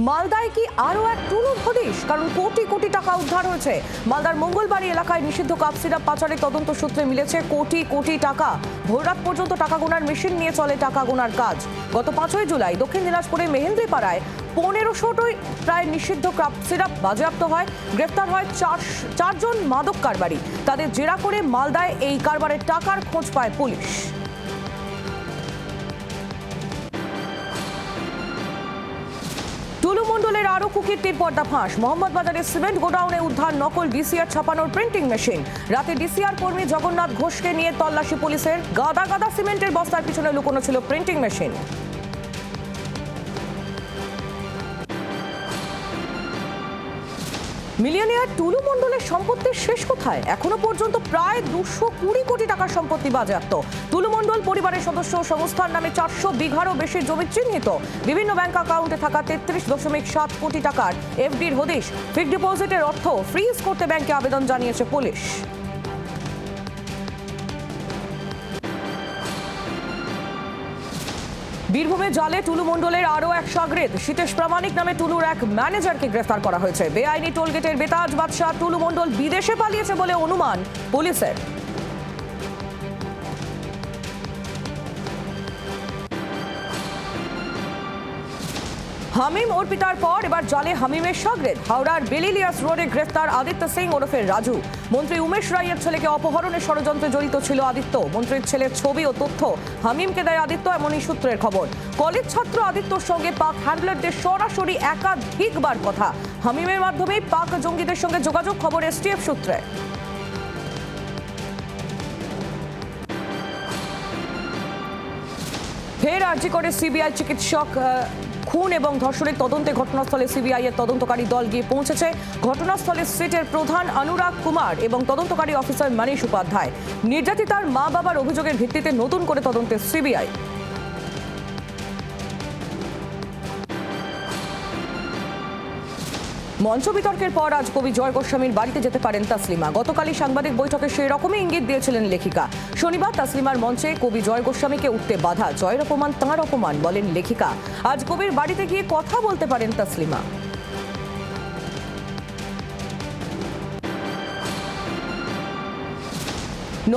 মালদায় কি আরও এক টুলুর হদিশ? কারণ কোটি কোটি টাকা উদ্ধার হয়েছে। মালদার মঙ্গলবাড়ি এলাকায় নিষিদ্ধ কাপ সিরাপ পাচারের তদন্ত সূত্রে মিলেছে কোটি কোটি টাকা। ভোররাত পর্যন্ত টাকা গোনার মেশিন নিয়ে চলে টাকা গোনার কাজ। গত 5ই জুলাই দক্ষিণ দিনাজপুরের মেহেন্দ্রিপাড়ায় 1500টি প্রায় নিষিদ্ধ কাপ সিরাপ বাজেয়াপ্ত হয়। গ্রেফতার হয় চারজন মাদক কারবারি। তাদের জেরা করে মালদায় এই কারবারের টাকার খোঁজ পায় পুলিশ। টুলু মণ্ডলের আরও কুকীর্তির পর্দাফাঁস। মোহাম্মদবাজারের সিমেন্ট গোডাউনে উদ্ধার নকল ডিসিআর ছাপানোর প্রিন্টিং মেশিন। রাতে ডিসিআর কর্মী জগন্নাথ ঘোষকে নিয়ে তল্লাশি পুলিশের। গাদা গাদা সিমেন্টের বস্তার পিছনে লুকোনো ছিল প্রিন্টিং মেশিন। মিলিয়নিয়ার টুলু মণ্ডলের সম্পত্তির শেষ কোথায়? এখনো পর্যন্ত প্রায় 220 কোটি টাকার সম্পত্তি বাজেয়াপ্ত। টুলু মণ্ডল পরিবারের সদস্য ও সংস্থার নামে 400 বিঘারও বেশি জমি চিহ্নিত। বিভিন্ন ব্যাংক অ্যাকাউন্টে থাকা 33.7 কোটি টাকার এফডির হদিশ। ফিক্সড ডিপোজিটের অর্থ ফ্রিজ করতে ব্যাংকে আবেদন জানিয়েছে পুলিশ। বীরভূমে জালে টুলু মণ্ডলের আরও এক সাগরেদ। সীতেশ প্রামাণিক নামে টুলুর এক ম্যানেজারকে গ্রেফতার করা হয়েছে। বেআইনি টোলগেটের বেতাজ বাদশাহ টুলু মণ্ডল বিদেশে পালিয়েছে বলে অনুমান পুলিশের। হামিম অর্পিতার পর এবার জালে হামিমের সাগরেদ। হাওড়ার বেলিলিয়াস রোডে গ্রেফতার আদিত্য সিং ওরফে রাজু। মন্ত্রী উমেশ রায়ের ছেলেকে অপহরণের ষড়যন্ত্রে জড়িত ছিল আদিত্য। মন্ত্রীর ছেলের ছবি ও তথ্য হামিমকে দেয় আদিত্য, এমনই সূত্রের খবর। কলেজ ছাত্র আদিত্যর সঙ্গে পাক হ্যান্ডলারদের সরাসরি একাধিকবার কথা। হামিমের মাধ্যমেই পাক জঙ্গিদের সঙ্গে যোগাযোগ, খবর এসটিএফ সূত্রে। ফের আর্জি করে সিবিআই চিকিৎসক খুন এবং ধর্ষণের তদন্তে ঘটনাস্থলে সিবিআই এর তদন্তকারী দল গিয়ে পৌঁছেছে। ঘটনাস্থলে সিটের প্রধান অনুরাগ কুমার এবং তদন্তকারী অফিসার মানিশ উপাধ্যায়। নির্যাতিতার মা বাবার অভিযোগের ভিত্তিতে নতুন করে তদন্তে সিবিআই। মঞ্চ বিতর্কের পর আজ কবি জয় গোস্বামীর বাড়িতে যেতে পারেন তাসলিমা। গতকালই সাংবাদিক বৈঠকে সেই রকমই ইঙ্গিত দিয়েছিলেন লেখিকা। শনিবার তাসলিমার মঞ্চে কবি জয় গোস্বামীকে উঠতে বাধা। জয়ের অপমান তাঁর অপমান, বলেন লেখিকা। আজ কবির বাড়িতে গিয়ে কথা বলতে পারেন তাসলিমা।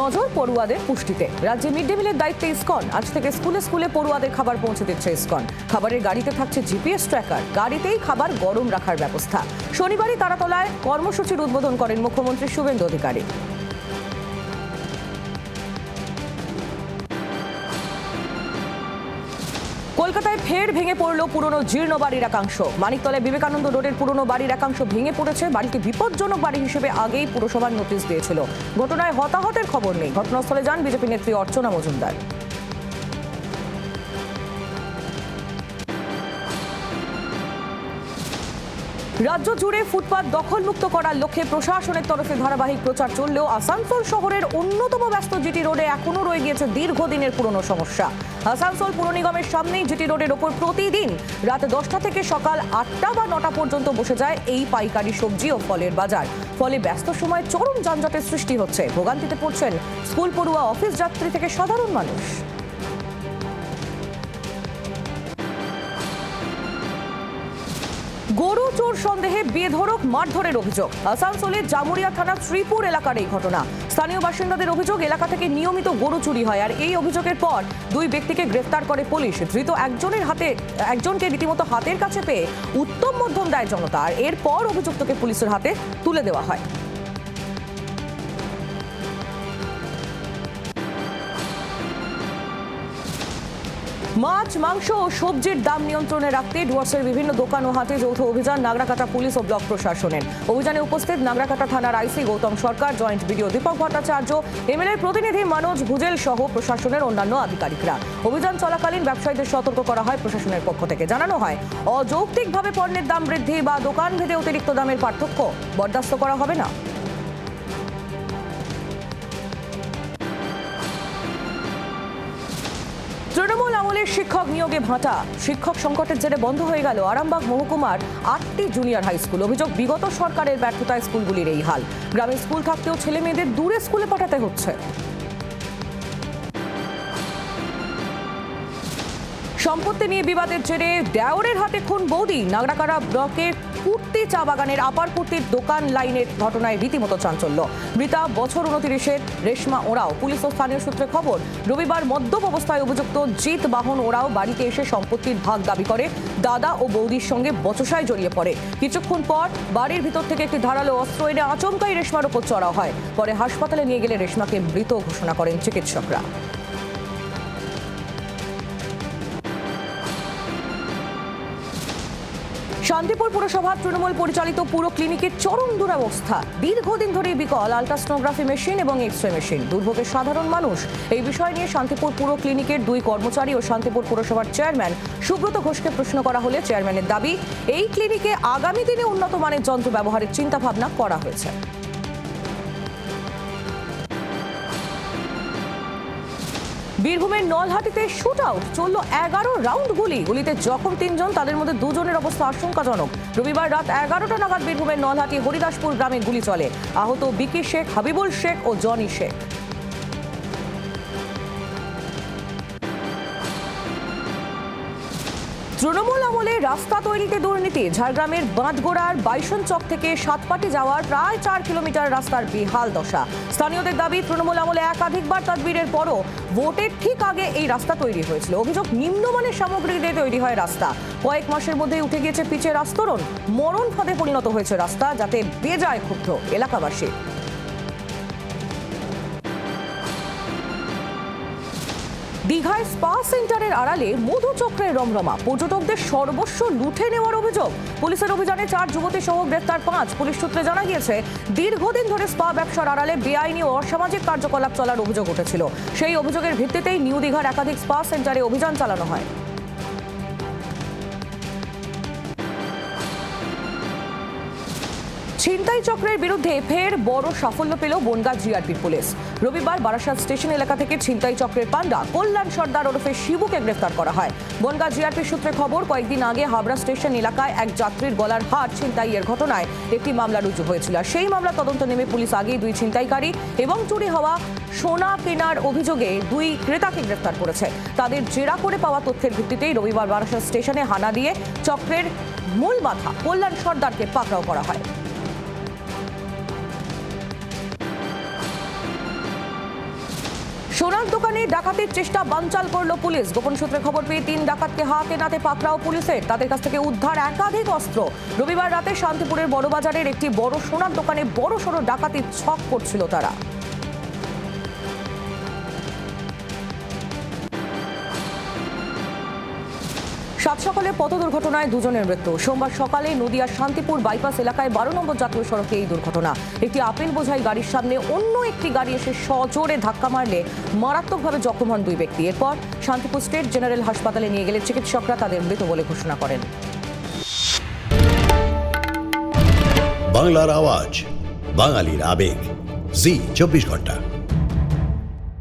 নজর পড়ুয়াদের পুষ্টিতে। রাজ্যে মিড ডে মিলের দায়িত্বে ইসকন। আজ থেকে স্কুলে স্কুলে পড়ুয়াদের খাবার পৌঁছে দিচ্ছে ইসকন। খাবারের গাড়িতে থাকছে জিপিএস ট্র্যাকার। গাড়িতেই খাবার গরম রাখার ব্যবস্থা। শনিবারই তারাতলায় কর্মসূচির উদ্বোধন করেন মুখ্যমন্ত্রী শুভেন্দু অধিকারী। কলকাতায় ফের ভেঙে পড়ল পুরনো জীর্ণ বাড়ির একাংশ। মানিকতলায় বিবেকানন্দ রোডের পুরনো বাড়ির একাংশ ভেঙে পড়েছে। বাড়িটি বিপজ্জনক বাড়ি হিসেবে আগেই পুরসভার নোটিশ দিয়েছিল। ঘটনায় হতাহতের খবর নেই। ঘটনাস্থলে যান বিজেপি নেত্রী অর্চনা মজুমদার। রাজ্য জুড়ে ফুটপাত দখলমুক্ত করার লক্ষ্যে প্রশাসনের তরফে ধারাবাহিক প্রচার চললেও আসানসোল শহরের অন্যতম ব্যস্ত জিটি রোডে এখনো রয়ে গিয়েছে দীর্ঘদিনের পুরনো সমস্যা। আসানসোল পুর নিগমের সামনেই জিটি রোডের ওপর প্রতিদিন রাত 10টা থেকে সকাল 8টা বা 9টা পর্যন্ত বসে যায় এই পাইকারি সবজি ও ফলের বাজার। ফলে ব্যস্ত সময় চরম যানজটের সৃষ্টি হচ্ছে। ভোগান্তিতে পড়ছেন স্কুল পড়ুয়া, অফিস যাত্রী থেকে সাধারণ মানুষ। গরু চোর সন্দেহে বেধড়ক মারধরের অভিযোগ। আসানসোলের জামুরিয়া থানা শ্রীপুর এলাকার এই ঘটনা। স্থানীয় বাসিন্দাদের অভিযোগ, এলাকা থেকে নিয়মিত গরু চুরি হয়। আর এই অভিযোগের পর 2 ব্যক্তিকে গ্রেফতার করে পুলিশ। ধৃত একজনকে রীতিমতো হাতের কাছে পেয়ে উত্তম মধ্যম দেয় জনতা। আর এরপর অভিযুক্তকে পুলিশের হাতে তুলে দেওয়া হয়। মাছ, মাংস ও সবজির দাম নিয়ন্ত্রণে রাখতে ডুয়ার্সের বিভিন্ন দোকান ও হাটে যৌথ অভিযান নাগরাকাটা পুলিশ ও ব্লক প্রশাসনের। অভিযানে উপস্থিত নাগরাকাটা থানার আইসি গৌতম সরকার, জয়েন্ট বিডিও দীপক ভট্টাচার্য, এমএলএর প্রতিনিধি মনোজ ভুজেল সহ প্রশাসনের অন্যান্য আধিকারিকরা। অভিযান চলাকালীন ব্যবসায়ীদের সতর্ক করা হয় প্রশাসনের পক্ষ থেকে। জানানো হয়, অযৌক্তিকভাবে পণ্যের দাম বৃদ্ধি বা দোকান ভেদে অতিরিক্ত দামের পার্থক্য বরদাস্ত করা হবে না। তৃণমূল আমলের শিক্ষক নিয়োগে ভাটা। শিক্ষক সংকটের জেরে বন্ধ হয়ে গেল আরামবাগ মহকুমার 8টি জুনিয়র হাই স্কুল। অভিযোগ, বিগত সরকারের ব্যর্থতায় স্কুলগুলির এই হাল। গ্রামে স্কুল থাকতেও ছেলে মেয়েদের দূরে স্কুলে পাঠাতে হচ্ছে। সম্পত্তি নিয়ে বিবাদের জেরে দেওরের হাতে খুন বৌদি। নাগরাকাটা ব্লকের কুর্তি চা বাগানের আপার কুর্তির দোকান লাইনের ঘটনায় রীতিমতো চাঞ্চল্য। মৃতা বছর 29-এর রেশমা ওরাও। পুলিশ ও স্থানীয় সূত্রে খবর, রবিবার মদ্যপ অবস্থায় অভিযুক্ত জিৎ বাহন ওরাও বাড়িতে এসে সম্পত্তির ভাগ দাবি করে দাদা ও বৌদির সঙ্গে বচসায় জড়িয়ে পড়ে। কিছুক্ষণ পর বাড়ির ভিতর থেকে একটি ধারালো অস্ত্র এনে আচমকাই রেশমার উপর চড়াও হয়। পরে হাসপাতালে নিয়ে গেলে রেশমাকে মৃত ঘোষণা করেন চিকিৎসকরা। শান্তিপুর পুরসভা তৃণমূল পরিচালিত পুরো ক্লিনিকের চরম দুরবস্থা। দীর্ঘদিন ধরে বিকল আল্ট্রাসোনোগ্রাফি মেশিন এবং এক্সরে মেশিন। দুর্ভোগের সাধারণ মানুষ। এই বিষয় নিয়ে শান্তিপুর পুরো ক্লিনিকের 2 কর্মচারী ও শান্তিপুর পুরসভার চেয়ারম্যান সুব্রত ঘোষকে প্রশ্ন করা হলে চেয়ারম্যানের দাবি, এই ক্লিনিকে আগামী দিনে উন্নত মানের যন্ত্র ব্যবহারের চিন্তাভাবনা করা হয়েছে। বীরভূমের নলহাটিতে শুট আউট, চলল 11 রাউন্ড গুলিতে জখম 3 জন, তাদের মধ্যে 2 জনের অবস্থা আশঙ্কাজনক। রবিবার রাত 11টা নাগাদ বীরভূমের নলহাটি হরিদাসপুর গ্রামে গুলি চলে। আহত বিকি শেখ, হাবিবুল শেখ ও জনি শেখ। তৃণমূল আমলে রাস্তা তৈরিতে দুর্নীতি। ঝাড়গ্রামের বাঁধগোড়ার বাইসন চক থেকে সাতপাটি যাওয়ার প্রায় 4 কিলোমিটার রাস্তার বেহাল দশা। স্থানীয়দের দাবি, তৃণমূল আমলে একাধিকবার তদবিরের পরও ভোটের ঠিক আগে এই রাস্তা তৈরি হয়েছিল। অভিযোগ, নিম্নমানের সামগ্রী দিয়ে তৈরি হয় রাস্তা। কয়েক মাসের মধ্যেই উঠে গিয়েছে পিচের আস্তরণ। মরণ ফাঁদে পরিণত হয়েছে রাস্তা, যাতে বেজায় ক্ষুব্ধ এলাকাবাসী। দীঘায় স্পা সেন্টারের আড়ালে মধুচক্রের রমরমা। পর্যটকদের সর্বস্ব লুঠে নেওয়ার অভিযোগ। পুলিশের অভিযানে 4 যুবতী সহ গ্রেফতার 5। পুলিশ সূত্রে জানা গিয়েছে, দীর্ঘদিন ধরে স্পা ব্যবসার আড়ালে বেআইনি ও অসামাজিক কার্যকলাপ চলার অভিযোগ উঠেছিল। সেই অভিযোগের ভিত্তিতেই নিউ দীঘার একাধিক স্পা সেন্টারে অভিযান চালানো হয়। ছিনতাই চক্রের বিরুদ্ধে ফের বড় সাফল্য পেল বনগাঁ জিআরপির পুলিশ। রবিবার বারাসাত স্টেশন এলাকা থেকে ছিনতাই চক্রের পান্ডা কল্যাণ সর্দার ওরফে শিবুকে গ্রেফতার করা হয়। বনগাঁ জিআরপির সূত্রে খবর, কয়েকদিন আগে হাবড়া স্টেশন এলাকায় এক যাত্রীর গলার হার ছিনতাইয়ের ঘটনায় একটি মামলা রুজু হয়েছিল। সেই মামলা তদন্ত নেমে পুলিশ আগেই 2 ছিনতাইকারী এবং চুরি হওয়া সোনা কেনার অভিযোগে 2 ক্রেতাকে গ্রেফতার করেছে। তাদের জেরা করে পাওয়া তথ্যের ভিত্তিতেই রবিবার বারাসাত স্টেশনে হানা দিয়ে চক্রের মূল মাথা কল্যাণ সর্দারকে পাকড়াও করা হয়। সোনার দোকানে ডাকাতির চেষ্টা বানচাল করল পুলিশ। গোপন সূত্রে খবর পেয়ে 3 ডাকাতকে হাতে নাতে পাকড়াও পুলিশের। তাদের কাছ থেকে উদ্ধার একাধিক অস্ত্র। রবিবার রাতে শান্তিপুরের বড়বাজারের একটি বড় সোনার দোকানে বড়সড় ডাকাতির ছক করছিল তারা। সাত সকালে পথ দুর্ঘটনায় 2 জনের মৃত্যু। সোমবার সকালে নদিয়ার শান্তিপুর বাইপাস এলাকায় 12 নম্বর জাতীয় সড়কে এই দুর্ঘটনা। একটি আপেল বোঝাই গাড়ির সামনে অন্য একটি গাড়ি এসে সজোরে ধাক্কা মারলে মারাত্মকভাবে জখম হন 2 ব্যক্তি। এরপর শান্তিপুর স্টেট জেনারেল হাসপাতালে নিয়ে গেলে চিকিৎসকরা তাদের মৃত বলে ঘোষণা করেন। বাংলার আওয়াজ, বাঙালির আবেগ, জি 24 ঘন্টা।